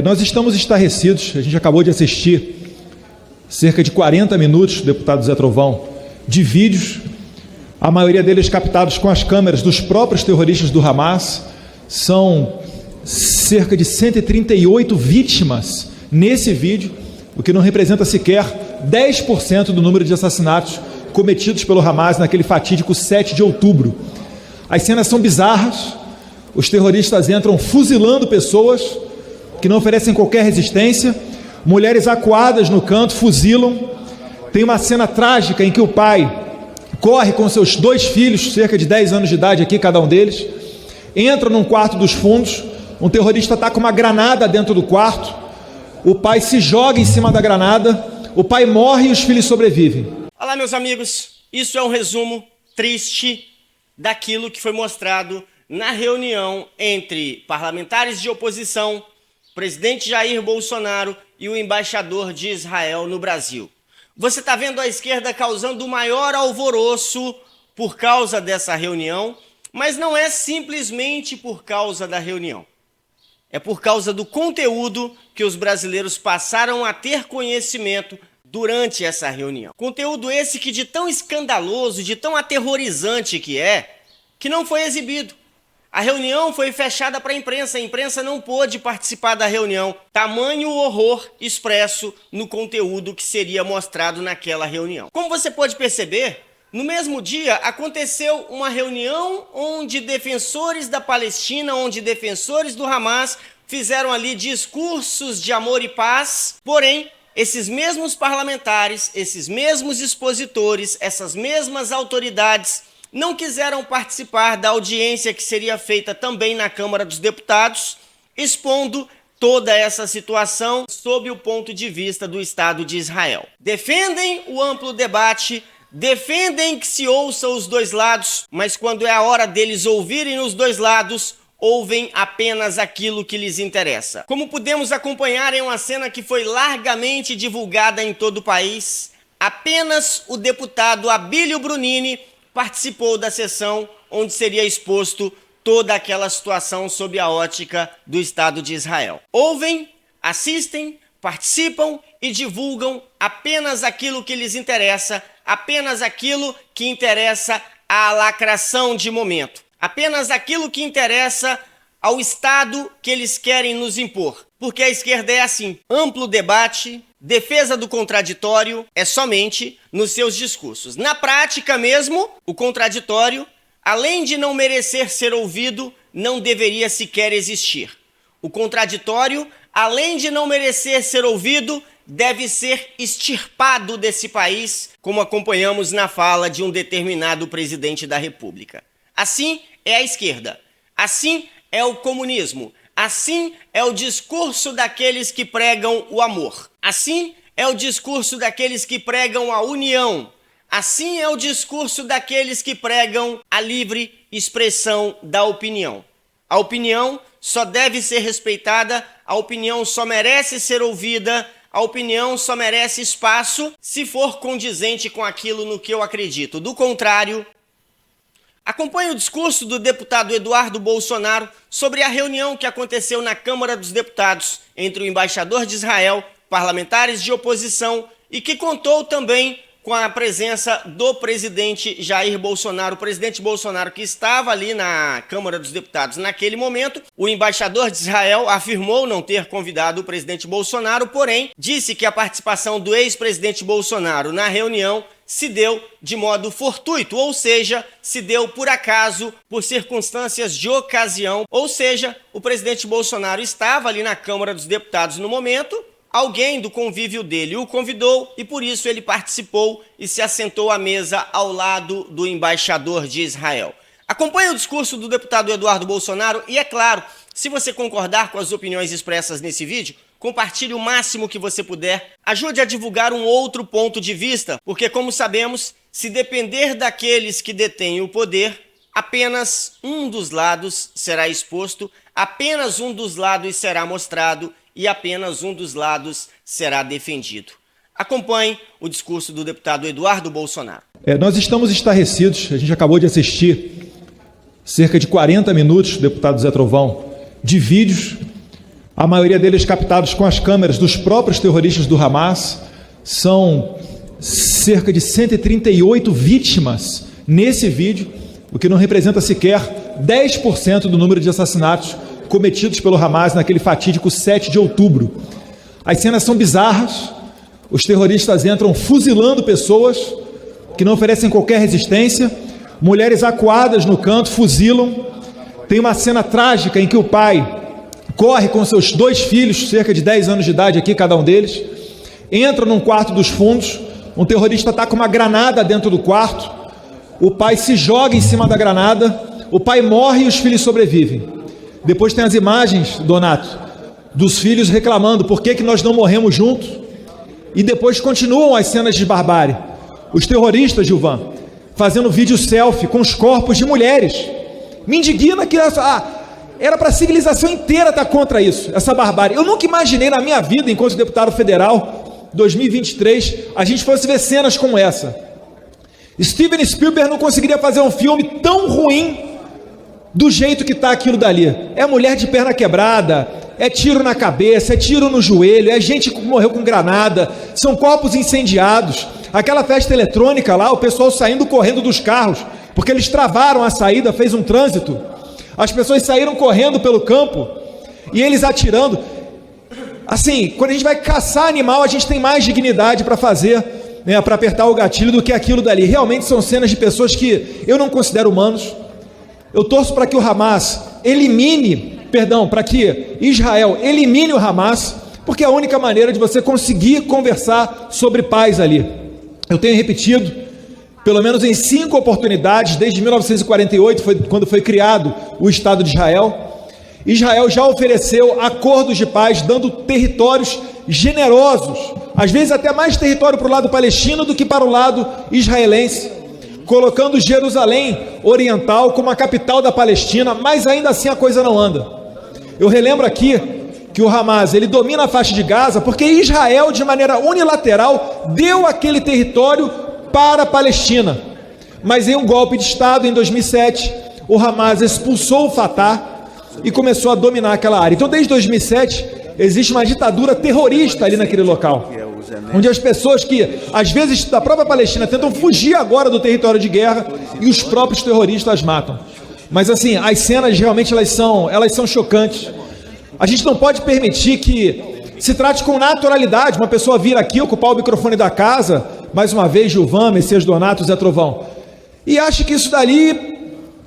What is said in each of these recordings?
Nós estamos estarrecidos, a gente acabou de assistir cerca de 40 minutos, deputado Zé Trovão, de vídeos, a maioria deles captados com as câmeras dos próprios terroristas do Hamas. São cerca de 138 vítimas nesse vídeo, o que não representa sequer 10% do número de assassinatos cometidos pelo Hamas naquele fatídico 7 de outubro. As cenas são bizarras, os terroristas entram fuzilando pessoas que não oferecem qualquer resistência, mulheres acuadas no canto fuzilam. Tem uma cena trágica em que o pai corre com seus 2 filhos, cerca de 10 anos de idade aqui, cada um deles, entra num quarto dos fundos, um terrorista está com uma granada dentro do quarto, o pai se joga em cima da granada, o pai morre e os filhos sobrevivem. Olá, meus amigos, isso é um resumo triste daquilo que foi mostrado na reunião entre parlamentares de oposição, presidente Jair Bolsonaro e o embaixador de Israel no Brasil. Você está vendo a esquerda causando o maior alvoroço por causa dessa reunião, mas não é simplesmente por causa da reunião. É por causa do conteúdo que os brasileiros passaram a ter conhecimento durante essa reunião. Conteúdo esse que de tão escandaloso, de tão aterrorizante que não foi exibido. A reunião foi fechada para a imprensa não pôde participar da reunião. Tamanho horror expresso no conteúdo que seria mostrado naquela reunião. Como você pode perceber, no mesmo dia aconteceu uma reunião onde defensores da Palestina, onde defensores do Hamas fizeram ali discursos de amor e paz, porém, esses mesmos parlamentares, esses mesmos expositores, essas mesmas autoridades não quiseram participar da audiência que seria feita também na Câmara dos Deputados, expondo toda essa situação sob o ponto de vista do Estado de Israel. Defendem o amplo debate, defendem que se ouça os dois lados, mas quando é a hora deles ouvirem os dois lados, ouvem apenas aquilo que lhes interessa. Como pudemos acompanhar em uma cena que foi largamente divulgada em todo o país, apenas o deputado Abílio Brunini participou da sessão onde seria exposto toda aquela situação sob a ótica do Estado de Israel. Ouvem, assistem, participam e divulgam apenas aquilo que lhes interessa, apenas aquilo que interessa à lacração de momento, apenas aquilo que interessa ao Estado que eles querem nos impor. Porque a esquerda é assim, amplo debate, defesa do contraditório é somente nos seus discursos. Na prática mesmo, o contraditório, além de não merecer ser ouvido, não deveria sequer existir. O contraditório, além de não merecer ser ouvido, deve ser extirpado desse país, como acompanhamos na fala de um determinado presidente da República. Assim é a esquerda, assim é o comunismo, assim é o discurso daqueles que pregam o amor, assim é o discurso daqueles que pregam a união, assim é o discurso daqueles que pregam a livre expressão da opinião. A opinião só deve ser respeitada, a opinião só merece ser ouvida, a opinião só merece espaço se for condizente com aquilo no que eu acredito. Do contrário, acompanhe o discurso do deputado Eduardo Bolsonaro sobre a reunião que aconteceu na Câmara dos Deputados entre o embaixador de Israel, parlamentares de oposição e que contou também com a presença do presidente Jair Bolsonaro, o presidente Bolsonaro que estava ali na Câmara dos Deputados naquele momento. O embaixador de Israel afirmou não ter convidado o presidente Bolsonaro, porém disse que a participação do ex-presidente Bolsonaro na reunião se deu de modo fortuito, ou seja, se deu por acaso, por circunstâncias de ocasião, ou seja, o presidente Bolsonaro estava ali na Câmara dos Deputados no momento, alguém do convívio dele o convidou e por isso ele participou e se assentou à mesa ao lado do embaixador de Israel. Acompanhe o discurso do deputado Eduardo Bolsonaro e, é claro, se você concordar com as opiniões expressas nesse vídeo, compartilhe o máximo que você puder, ajude a divulgar um outro ponto de vista, porque, como sabemos, se depender daqueles que detêm o poder, apenas um dos lados será exposto, apenas um dos lados será mostrado e apenas um dos lados será defendido. Acompanhe o discurso do deputado Eduardo Bolsonaro. Nós estamos estarrecidos, a gente acabou de assistir cerca de 40 minutos, deputado Zé Trovão, de vídeos, a maioria deles captados com as câmeras dos próprios terroristas do Hamas. São cerca de 138 vítimas nesse vídeo, o que não representa sequer 10% do número de assassinatos cometidos pelo Hamas naquele fatídico 7 de outubro. As cenas são bizarras, os terroristas entram fuzilando pessoas que não oferecem qualquer resistência, mulheres acuadas no canto fuzilam. Tem uma cena trágica em que o pai corre com seus 2 filhos, cerca de 10 anos de idade aqui, cada um deles, entra num quarto dos fundos, um terrorista está com uma granada dentro do quarto, o pai se joga em cima da granada, o pai morre e os filhos sobrevivem. Depois tem as imagens, Donato, dos filhos reclamando por que nós não morremos juntos, e depois continuam as cenas de barbárie. Os terroristas, Gilvan, fazendo vídeo selfie com os corpos de mulheres. Me indigna que era para a civilização inteira estar contra isso, essa barbárie. Eu nunca imaginei na minha vida, enquanto deputado federal, 2023, a gente fosse ver cenas como essa. Steven Spielberg não conseguiria fazer um filme tão ruim do jeito que está aquilo dali. É mulher de perna quebrada, é tiro na cabeça, é tiro no joelho, é gente que morreu com granada, são corpos incendiados. Aquela festa eletrônica lá, o pessoal saindo correndo dos carros, porque eles travaram a saída, fez um trânsito. As pessoas saíram correndo pelo campo e eles atirando. Assim, quando a gente vai caçar animal, a gente tem mais dignidade para fazer, né, para apertar o gatilho do que aquilo dali. Realmente são cenas de pessoas que eu não considero humanos. Eu torço para que o Hamas para que Israel elimine o Hamas, porque é a única maneira de você conseguir conversar sobre paz ali. Eu tenho repetido, pelo menos em 5 oportunidades, desde 1948, quando foi criado o Estado de Israel. Israel já ofereceu acordos de paz, dando territórios generosos, às vezes até mais território para o lado palestino do que para o lado israelense, colocando Jerusalém Oriental como a capital da Palestina, mas ainda assim a coisa não anda. Eu relembro aqui que o Hamas, ele domina a faixa de Gaza porque Israel, de maneira unilateral, deu aquele território para a Palestina. Mas em um golpe de Estado, em 2007, o Hamas expulsou o Fatah e começou a dominar aquela área. Então, desde 2007, existe uma ditadura terrorista ali naquele local, onde as pessoas que, às vezes, da própria Palestina, tentam fugir agora do território de guerra e os próprios terroristas as matam. Mas, assim, as cenas realmente elas são chocantes. A gente não pode permitir que se trate com naturalidade uma pessoa vir aqui, ocupar o microfone da casa, mais uma vez, Gilvan, Messias Donato, Zé Trovão, e acha que isso dali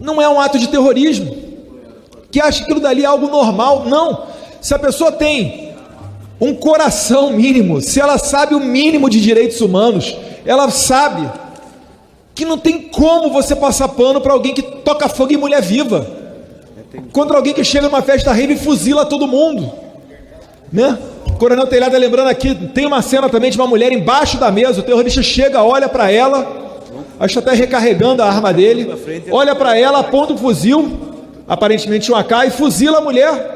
não é um ato de terrorismo, que acha que aquilo dali é algo normal. Não. Se a pessoa tem um coração mínimo, se ela sabe o mínimo de direitos humanos, ela sabe que não tem como você passar pano para alguém que toca fogo em mulher viva, contra alguém que chega numa festa rave e fuzila todo mundo, né? Coronel Telhada lembrando aqui, tem uma cena também de uma mulher embaixo da mesa, o terrorista chega, olha para ela, acho que está até recarregando a arma dele, olha para ela, aponta o fuzil, aparentemente um AK, e fuzila a mulher.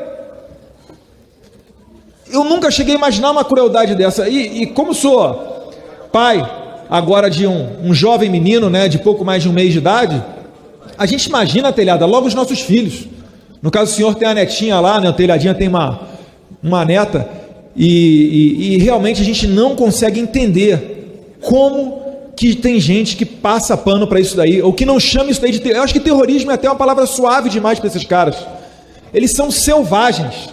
Eu nunca cheguei a imaginar uma crueldade dessa, e como sou pai agora de um jovem menino, né, de pouco mais de 1 mês de idade, a gente imagina, Telhada, logo os nossos filhos. No caso, o senhor tem a netinha lá, né, o Telhadinha tem uma neta, e realmente a gente não consegue entender como que tem gente que passa pano para isso daí, ou que não chama isso daí de terrorismo. Eu acho que terrorismo é até uma palavra suave demais para esses caras. Eles são selvagens.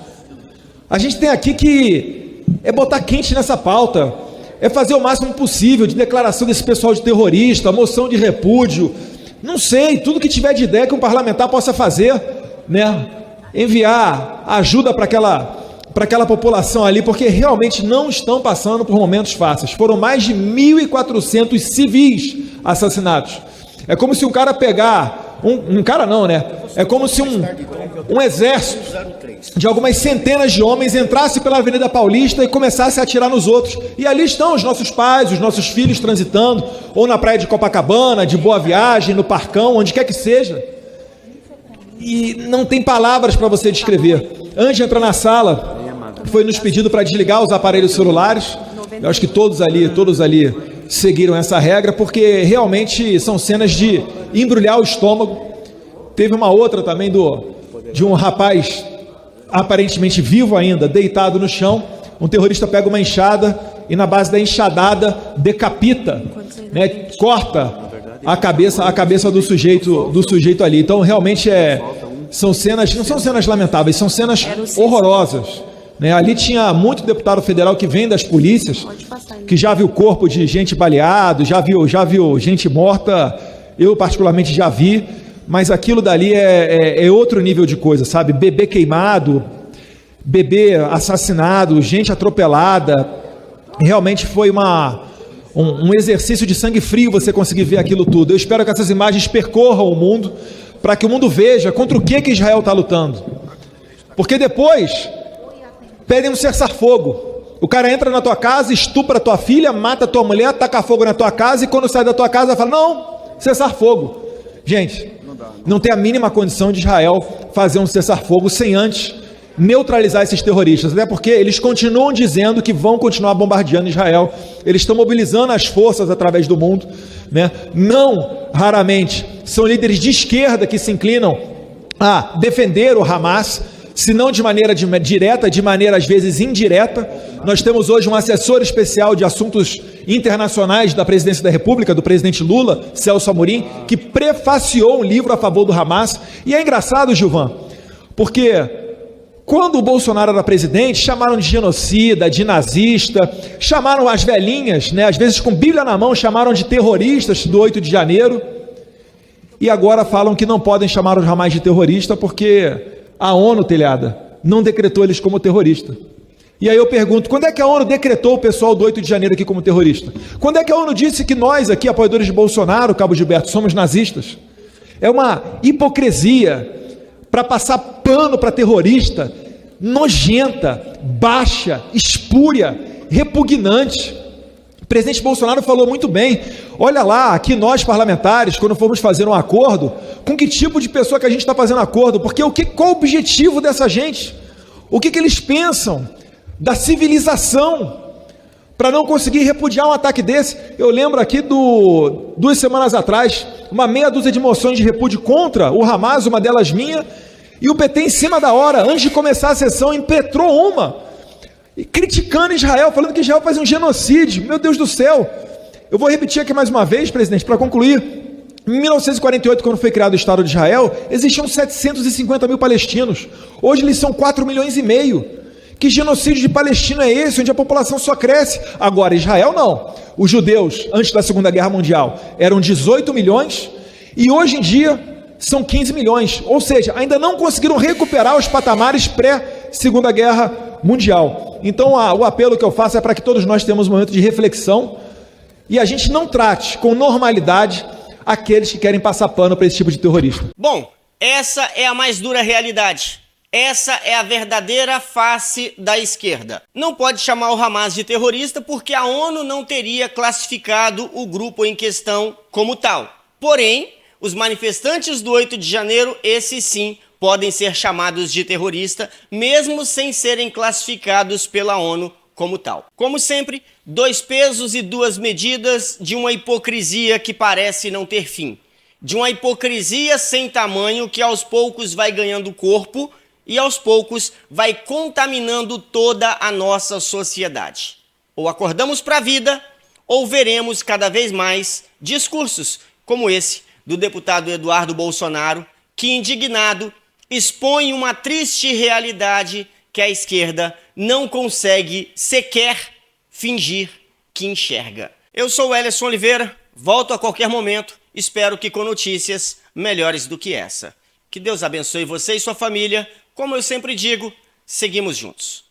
A gente tem aqui que botar quente nessa pauta, é fazer o máximo possível de declaração desse pessoal de terrorista, moção de repúdio, não sei, tudo que tiver de ideia que um parlamentar possa fazer, né? Enviar ajuda para aquela população ali, porque realmente não estão passando por momentos fáceis. Foram mais de 1.400 civis assassinados. É como se um cara pegar, um cara não, né? É como se um exército de algumas centenas de homens entrasse pela Avenida Paulista e começasse a atirar nos outros. E ali estão os nossos pais, os nossos filhos transitando, ou na praia de Copacabana, de Boa Viagem, no Parcão, onde quer que seja. E não tem palavras para você descrever. Antes de entrar na sala, foi nos pedido para desligar os aparelhos celulares. Eu acho que todos ali seguiram essa regra, porque realmente são cenas de embrulhar o estômago. Teve uma outra também de um rapaz aparentemente vivo ainda, deitado no chão. Um terrorista pega uma enxada e na base da enxadada decapita, né, corta a cabeça do sujeito ali. Então realmente são cenas, não são cenas lamentáveis, são cenas horrorosas, né? Ali tinha muito deputado federal que vem das polícias, que já viu corpo de gente baleado, já viu gente morta. Eu particularmente já vi, mas aquilo dali é outro nível de coisa, sabe? Bebê queimado, bebê assassinado, gente atropelada. Realmente foi um exercício de sangue frio você conseguir ver aquilo tudo. Eu espero que essas imagens percorram o mundo, para que o mundo veja contra o que Israel está lutando. Porque depois pedem um cessar-fogo. O cara entra na tua casa, estupra a tua filha, mata a tua mulher, taca fogo na tua casa, e quando sai da tua casa fala, não, cessar-fogo. Gente, não tem a mínima condição de Israel fazer um cessar-fogo sem antes neutralizar esses terroristas, até porque eles continuam dizendo que vão continuar bombardeando Israel. Eles estão mobilizando as forças através do mundo, né? Não raramente são líderes de esquerda que se inclinam a defender o Hamas, se não de maneira direta, de maneira às vezes indireta. Nós temos hoje um assessor especial de assuntos internacionais da presidência da República, do presidente Lula, Celso Amorim, que prefaciou um livro a favor do Hamas. E é engraçado, Gilvan, porque quando o Bolsonaro era presidente, chamaram de genocida, de nazista, chamaram as velhinhas, né, às vezes com Bíblia na mão, chamaram de terroristas do 8 de janeiro, e agora falam que não podem chamar os Hamas de terrorista porque a ONU, telhada, não decretou eles como terrorista. E aí eu pergunto, quando é que a ONU decretou o pessoal do 8 de janeiro aqui como terrorista? Quando é que a ONU disse que nós aqui, apoiadores de Bolsonaro, Cabo Gilberto, somos nazistas? É uma hipocrisia para passar pano para terrorista, nojenta, baixa, espúria, repugnante. O presidente Bolsonaro falou muito bem, olha lá, aqui nós parlamentares, quando formos fazer um acordo, com que tipo de pessoa que a gente está fazendo acordo? Porque qual o objetivo dessa gente? O que eles pensam da civilização para não conseguir repudiar um ataque desse? Eu lembro aqui 2 semanas atrás, uma meia dúzia de moções de repúdio contra o Hamas, uma delas minha, e o PT em cima da hora, antes de começar a sessão, impetrou criticando Israel, falando que Israel faz um genocídio. Meu Deus do céu! Eu vou repetir aqui mais uma vez, presidente, para concluir. Em 1948, quando foi criado o Estado de Israel, existiam 750 mil palestinos. Hoje eles são 4,5 milhões. Que genocídio de palestino é esse, onde a população só cresce? Agora, Israel não. Os judeus, antes da Segunda Guerra Mundial, eram 18 milhões, e hoje em dia são 15 milhões. Ou seja, ainda não conseguiram recuperar os patamares pré-Segunda Guerra Mundial. Então, o apelo que eu faço é para que todos nós tenhamos um momento de reflexão e a gente não trate com normalidade aqueles que querem passar pano para esse tipo de terrorista. Bom, essa é a mais dura realidade. Essa é a verdadeira face da esquerda. Não pode chamar o Hamas de terrorista porque a ONU não teria classificado o grupo em questão como tal. Porém, os manifestantes do 8 de janeiro, esses sim, podem ser chamados de terrorista, mesmo sem serem classificados pela ONU como tal. Como sempre, 2 pesos e 2 medidas de uma hipocrisia que parece não ter fim. De uma hipocrisia sem tamanho que aos poucos vai ganhando corpo e aos poucos vai contaminando toda a nossa sociedade. Ou acordamos para a vida, ou veremos cada vez mais discursos como esse do deputado Eduardo Bolsonaro, que, indignado, expõe uma triste realidade que a esquerda não consegue sequer fingir que enxerga. Eu sou o Welleson Oliveira, volto a qualquer momento, espero que com notícias melhores do que essa. Que Deus abençoe você e sua família. Como eu sempre digo, seguimos juntos.